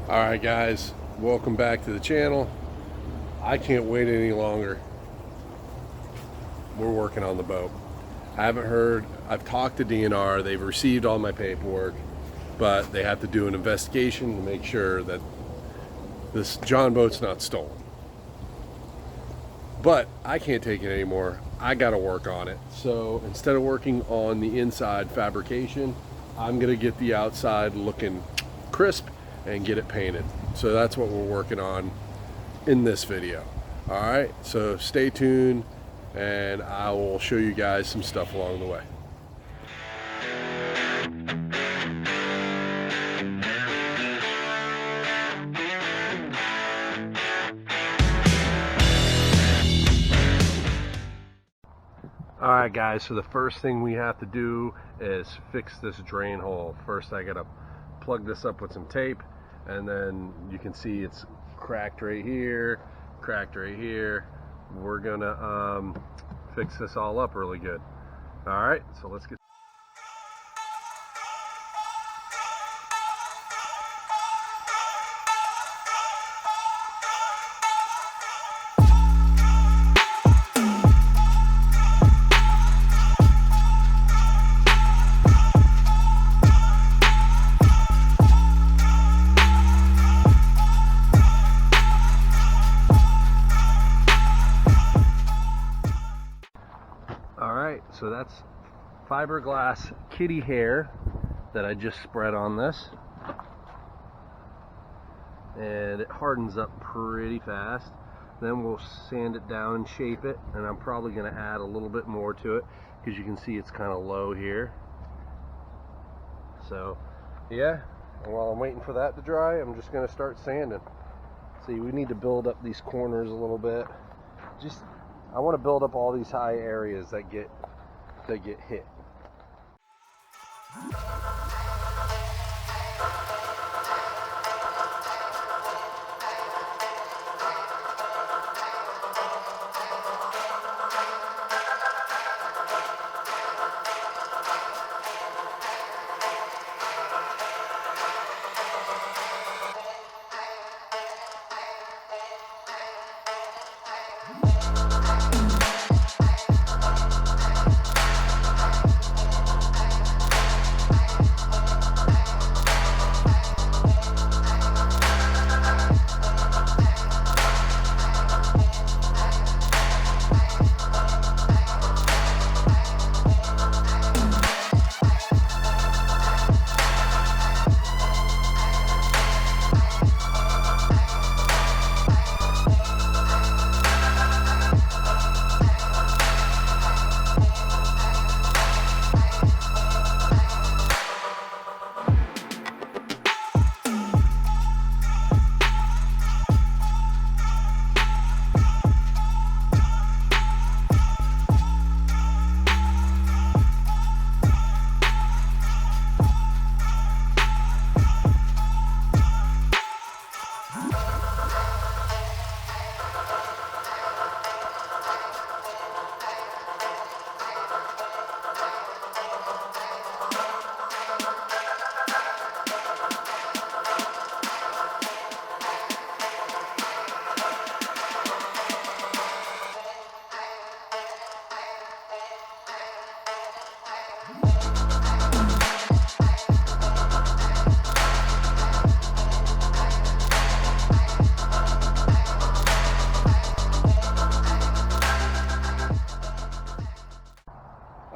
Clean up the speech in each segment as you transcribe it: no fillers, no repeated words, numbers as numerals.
Alright guys, welcome back to the channel. I can't wait any longer. We're working on the boat. I haven't heard, I've talked to DNR, they've received all my paperwork, but they have to do an investigation to make sure that this John boat's not stolen. But I can't take it anymore. I gotta work on it. So instead of working on the inside fabrication, I'm gonna get the outside looking crisp and get it painted. So that's what we're working on in this video. All right, so stay tuned and I will show you guys some stuff along the way. All right guys, so the first thing we have to do is fix this drain hole. First I gotta plug this up with some tape, and then you can see it's cracked right here, cracked right here. We're gonna fix this all up really good. All right, so let's get so that's fiberglass kitty hair that I just spread on this, and it hardens up pretty fast. Then we'll sand it down and shape it, and I'm probably going to add a little bit more to it because you can see it's kind of low here. So yeah, and while I'm waiting for that to dry, I'm just going to start sanding. See, we need to build up these corners a little bit. I want to build up all these high areas that get hit.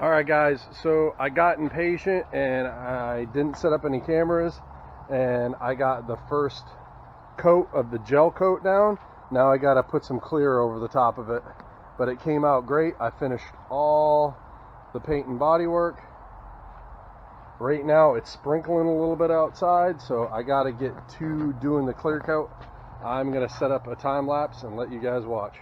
Alright guys, so I got impatient and I didn't set up any cameras, and I got the first coat of the gel coat down. Now I got to put some clear over the top of it, but it came out great. I finished all the paint and body work. Right now it's sprinkling a little bit outside, so I got to get to doing the clear coat. I'm going to set up a time lapse and let you guys watch.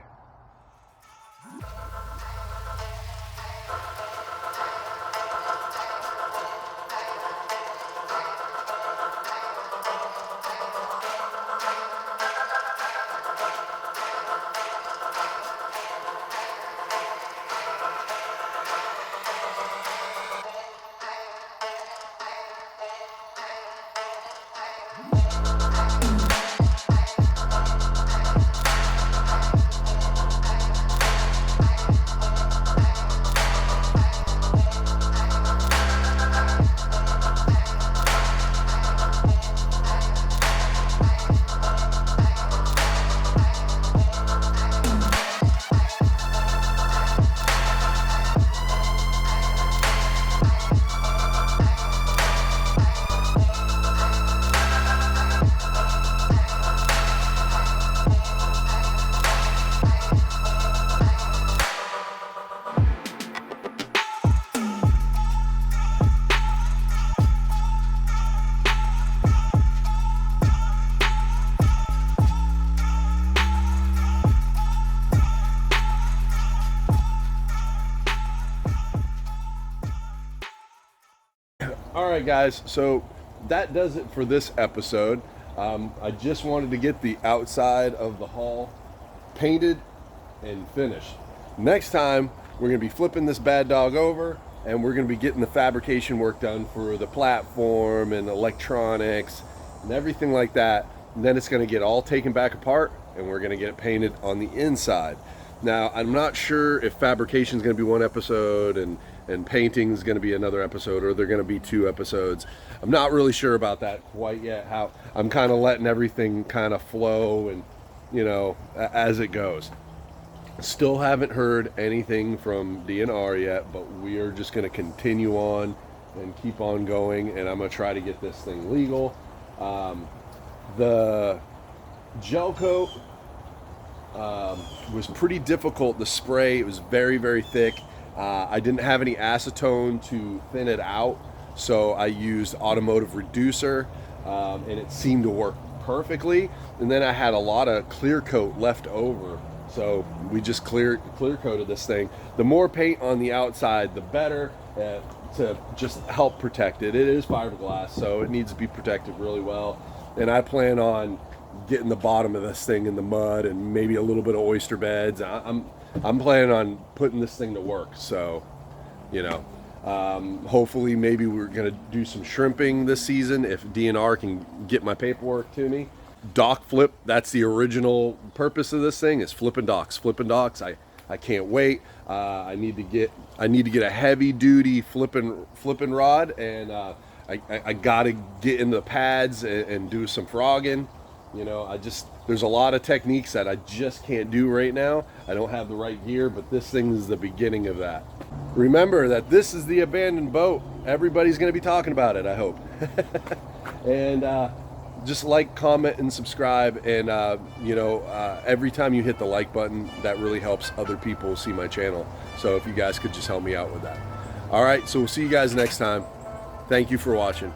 right, guys, so that does it for this episode. I just wanted to get the outside of the hull painted and finished. Next time, we're going to be flipping this bad dog over, and we're going to be getting the fabrication work done for the platform and electronics and everything like that. And then it's going to get all taken back apart, and we're going to get it painted on the inside. Now, I'm not sure if fabrication is going to be one episode and painting is going to be another episode, or they're going to be 2 episodes. I'm not really sure about that quite yet. How I'm kind of letting everything kind of flow and, you know, as it goes. Still haven't heard anything from DNR yet, but we are just going to continue on and keep on going, and I'm going to try to get this thing legal. The gel coat was pretty difficult to spray. It was very, very thick. I didn't have any acetone to thin it out, so I used automotive reducer, and it seemed to work perfectly. And then I had a lot of clear coat left over, so we just clear coated this thing. The more paint on the outside, the better, to just help protect it. It is fiberglass, so it needs to be protected really well. And I plan on getting the bottom of this thing in the mud and maybe a little bit of oyster beds. I'm planning on putting this thing to work. So, you know, hopefully maybe we're gonna do some shrimping this season if DNR can get my paperwork to me. Dock flip, that's the original purpose of this thing, is flipping docks. I can't wait. I need to get a heavy duty flipping rod, and I gotta get in the pads and do some frogging. You know, there's a lot of techniques that I just can't do right now. I don't have the right gear, but this thing is the beginning of that. Remember that this is the abandoned boat. Everybody's going to be talking about it, I hope. And just like, comment, and subscribe. And, you know, every time you hit the like button, that really helps other people see my channel. So if you guys could just help me out with that. All right, so we'll see you guys next time. Thank you for watching.